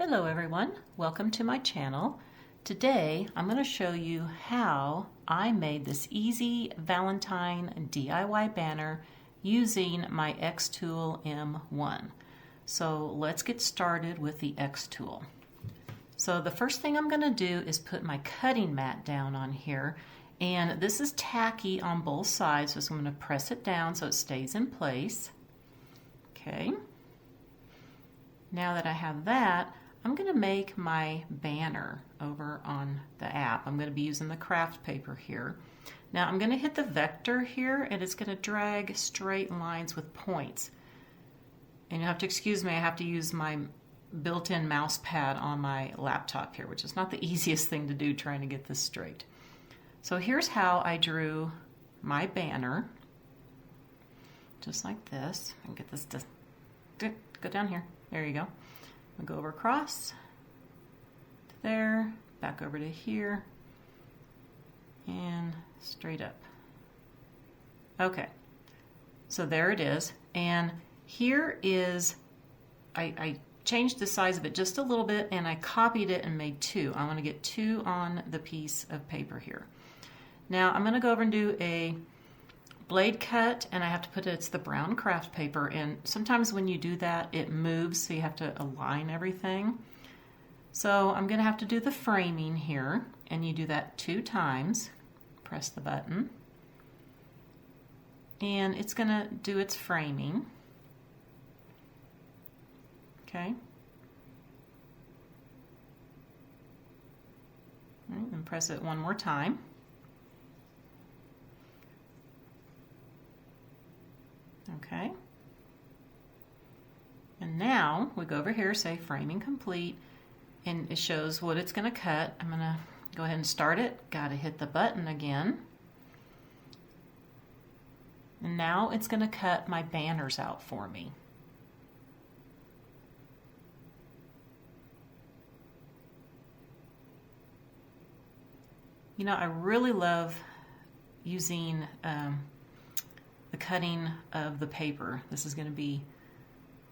Hello everyone, welcome to my channel. Today I'm going to show you how I made this easy Valentine DIY banner using my Xtool M1. So let's get started with the Xtool. So the first thing I'm going to do is put my cutting mat down on here, and this is tacky on both sides, so I'm going to press it down so it stays in place. Okay. Now that I have that, I'm going to make my banner over on the app. I'm going to be using the craft paper here. Now I'm going to hit the vector here, and it's going to drag straight lines with points. And you have to excuse me, I have to use my built-in mouse pad on my laptop here, which is not the easiest thing to do trying to get this straight. So here's how I drew my banner. Just like this. I can get this to go down here. There you go. I'll go over across to there, back over to here, and straight up. Okay, so there it is. And here is, I changed the size of it just a little bit, and I copied it and made two. I want to get two on the piece of paper here. Now I'm going to go over and do a blade cut, and I have to put it's the brown craft paper, and sometimes when you do that it moves, so you have to align everything. So I'm going to have to do the framing here, and you do that 2 times. Press the button, and it's going to do its framing. Okay. All right, and press it one more time. Okay, and now we go over here, say framing complete, and it shows what it's going to cut. I'm going to go ahead and start it. Got to hit the button again. And now it's going to cut my banners out for me. You know, I really love using the cutting of the paper. This is going to be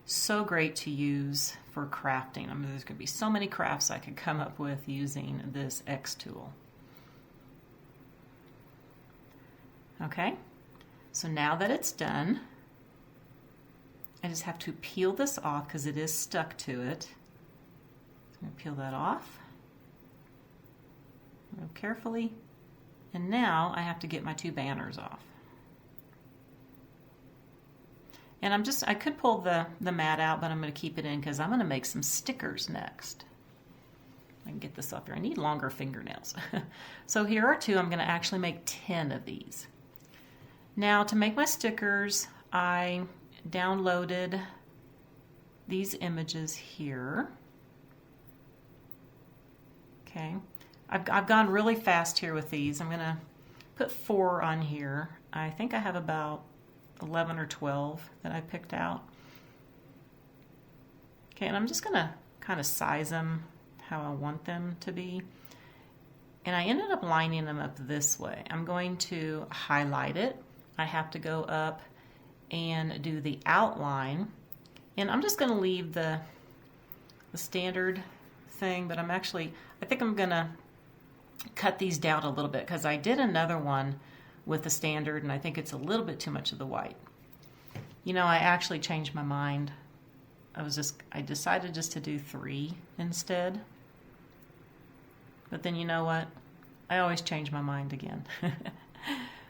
so great to use for crafting. I mean, there's going to be so many crafts I could come up with using this Xtool. Okay, so now that it's done, I just have to peel this off because it is stuck to it. So I'm going to peel that off real carefully, and now I have to get my 2 banners off. And I could pull the mat out, but I'm going to keep it in because I'm going to make some stickers next. I can get this off here. I need longer fingernails. So here are 2. I'm going to actually make 10 of these. Now to make my stickers, I downloaded these images here. Okay. I've gone really fast here with these. I'm going to put 4 on here. I think I have about 11 or 12 that I picked out. Okay, and I'm just going to kind of size them how I want them to be. And I ended up lining them up this way. I'm going to highlight it. I have to go up and do the outline. And I'm just going to leave the standard thing, but I think I'm going to cut these down a little bit because I did another one with the standard, and I think it's a little bit too much of the white. You know, I actually changed my mind. I decided just to do 3 instead. But then you know what? I always change my mind again.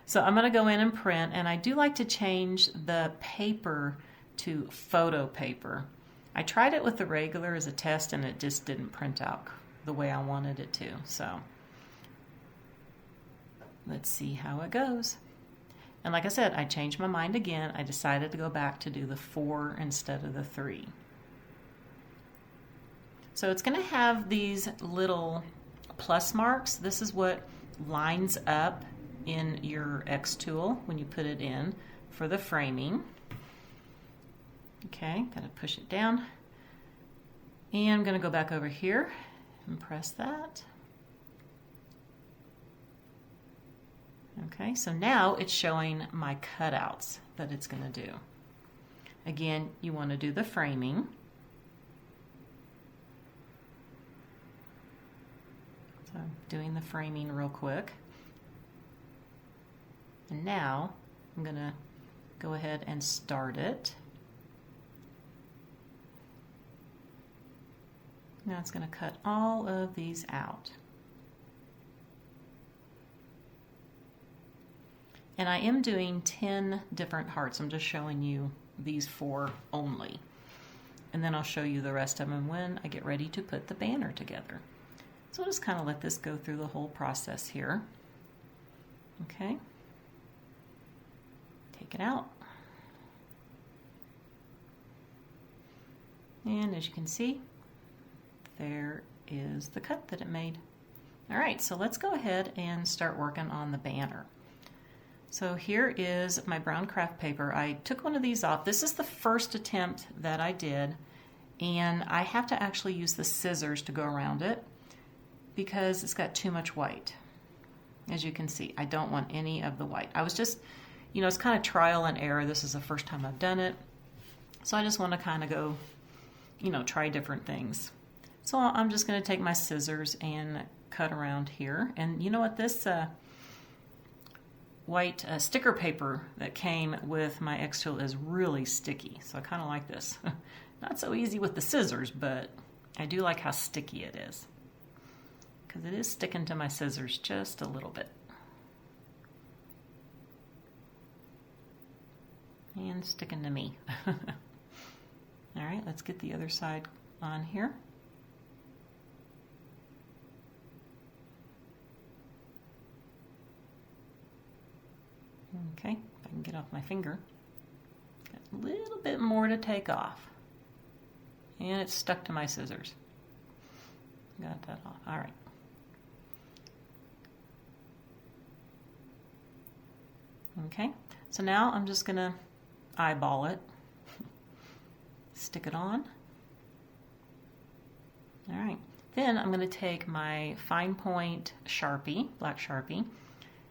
So I'm going to go in and print, and I do like to change the paper to photo paper. I tried it with the regular as a test, and it just didn't print out the way I wanted it to. So let's see how it goes. And like I said, I changed my mind again. I decided to go back to do the 4 instead of the 3. So it's going to have these little plus marks. This is what lines up in your Xtool when you put it in for the framing. Okay, got to push it down. And I'm going to go back over here and press that. Okay, so now it's showing my cutouts that it's going to do. Again, you want to do the framing. So I'm doing the framing real quick. And now I'm going to go ahead and start it. Now it's going to cut all of these out. And I am doing 10 different hearts. I'm just showing you these 4 only. And then I'll show you the rest of them when I get ready to put the banner together. So I'll just kind of let this go through the whole process here. Okay. Take it out. And as you can see, there is the cut that it made. All right, so let's go ahead and start working on the banner. So here is my brown craft paper. I took one of these off. This is the first attempt that I did, and I have to actually use the scissors to go around it because it's got too much white. As you can see, I don't want any of the white. I was just, you know, it's kind of trial and error. This is the first time I've done it. So I just want to kind of go, you know, try different things. So I'm just going to take my scissors and cut around here. And you know what, this white sticker paper that came with my Xtool is really sticky, so I kind of like this. Not so easy with the scissors, but I do like how sticky it is, because it is sticking to my scissors just a little bit. And sticking to me. All right, let's get the other side on here. Okay, if I can get off my finger. Got a little bit more to take off. And it's stuck to my scissors. Got that off. All right. Okay, so now I'm just going to eyeball it. Stick it on. All right. Then I'm going to take my fine point Sharpie, black Sharpie,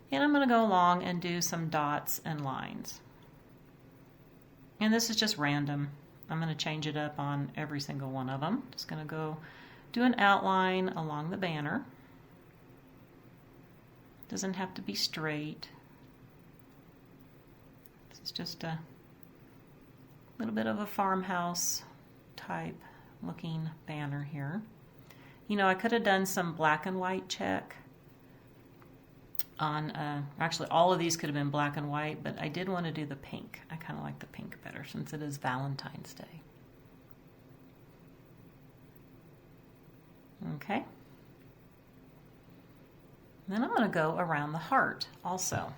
and I'm going to go along and do some dots and lines. And this is just random. I'm going to change it up on every single one of them. Just going to go do an outline along the banner. Doesn't have to be straight. This is just a little bit of a farmhouse type looking banner here. You know, I could have done some black and white check on, actually all of these could have been black and white, but I did want to do the pink. I kind of like the pink better since it is Valentine's Day. Okay. Then I'm going to go around the heart also.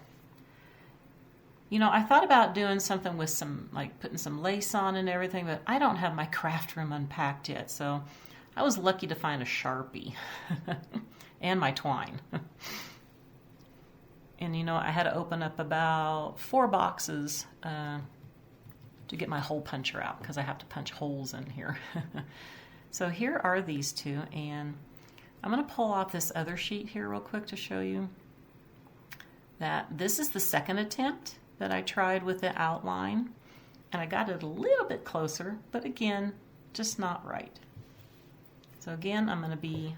You know, I thought about doing something with some, like putting some lace on and everything, but I don't have my craft room unpacked yet, so I was lucky to find a Sharpie and my twine. And you know, I had to open up about 4 boxes to get my hole puncher out because I have to punch holes in here. So here are these two, and I'm going to pull off this other sheet here real quick to show you that this is the second attempt that I tried with the outline, and I got it a little bit closer, but again, just not right. So again, I'm going to be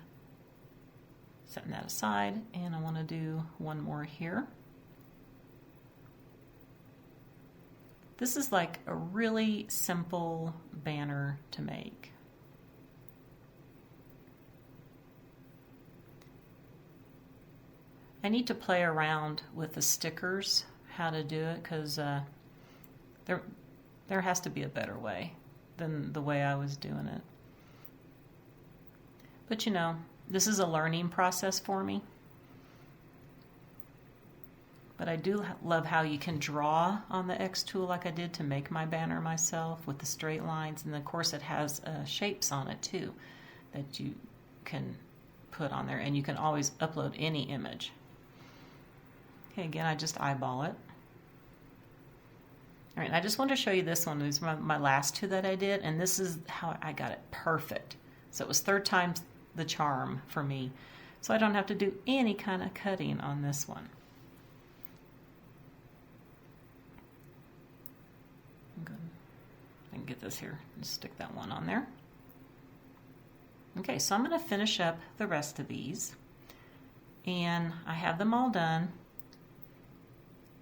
setting that aside, and I want to do one more here. This is like a really simple banner to make. I need to play around with the stickers, how to do it, because there has to be a better way than the way I was doing it. But you know, this is a learning process for me. But I do love how you can draw on the Xtool like I did to make my banner myself with the straight lines. And of course it has shapes on it too that you can put on there. And you can always upload any image. Okay, again, I just eyeball it. All right, I just wanted to show you this one. These are my last two that I did. And this is how I got it perfect. So it was 3rd time's the charm for me, so I don't have to do any kind of cutting on this one. I can get this here and stick that one on there. Okay, so I'm going to finish up the rest of these. and I have them all done.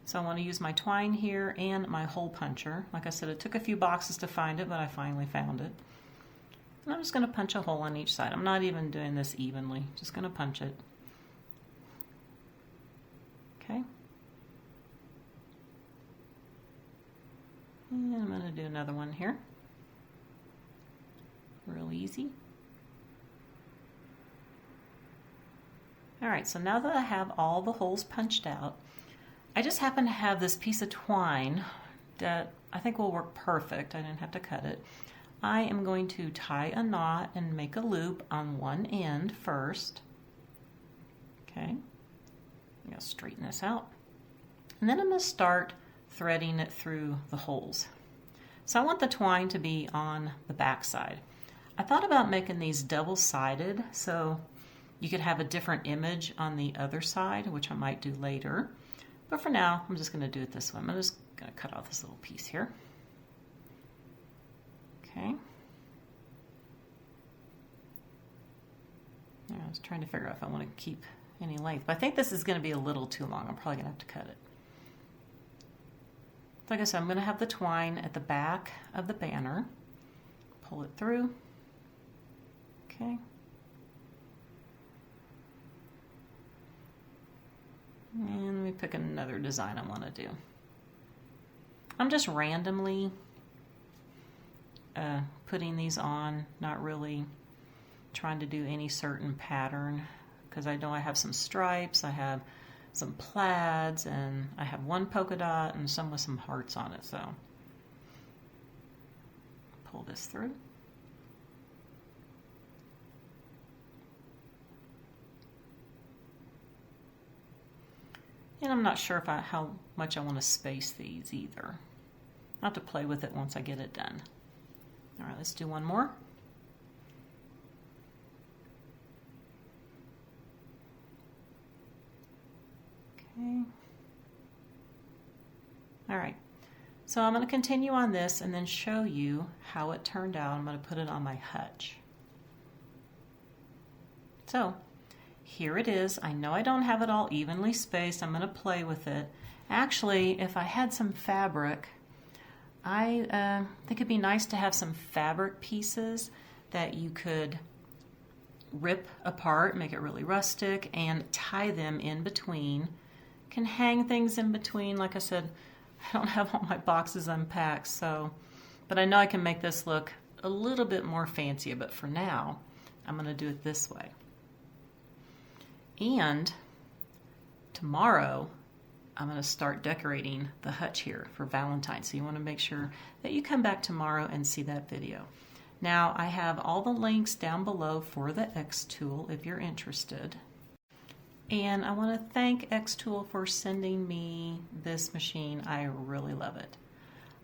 So I want to use my twine here and my hole puncher. Like I said, it took a few boxes to find it, but I finally found it. And I'm just going to punch a hole on each side. I'm not even doing this evenly, just going to punch it. Okay. And I'm going to do another one here. Real easy. Alright, so now that I have all the holes punched out, I just happen to have this piece of twine that I think will work perfect. I didn't have to cut it. I am going to tie a knot and make a loop on one end first. Okay, I'm going to straighten this out. And then I'm going to start threading it through the holes. So I want the twine to be on the back side. I thought about making these double-sided so you could have a different image on the other side, which I might do later. But for now, I'm just going to do it this way. I'm just going to cut off this little piece here. Okay. I was trying to figure out if I want to keep any length, but I think this is going to be a little too long. I'm probably going to have to cut it. Like I said, I'm going to have the twine at the back of the banner. Pull it through. Okay. And let me pick another design I want to do. I'm just randomly putting these on, not really trying to do any certain pattern, because I know I have some stripes, I have some plaids, and I have one polka dot and some with some hearts on it. So pull this through. And I'm not sure how much I want to space these either. I'll have to play with it once I get it done. All right, let's do one more. Okay. All right, so I'm going to continue on this and then show you how it turned out. I'm going to put it on my hutch. So here it is. I know I don't have it all evenly spaced. I'm going to play with it. Actually, if I had some fabric, I think it'd be nice to have some fabric pieces that you could rip apart, make it really rustic, and tie them in between. Can hang things in between. Like I said, I don't have all my boxes unpacked, so, but I know I can make this look a little bit more fancy, but for now, I'm going to do it this way. And tomorrow, I'm going to start decorating the hutch here for Valentine. So you want to make sure that you come back tomorrow and see that video. Now, I have all the links down below for the Xtool if you're interested. And I want to thank Xtool for sending me this machine. I really love it.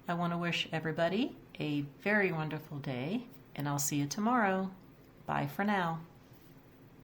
I want to wish everybody a very wonderful day, and I'll see you tomorrow. Bye for now.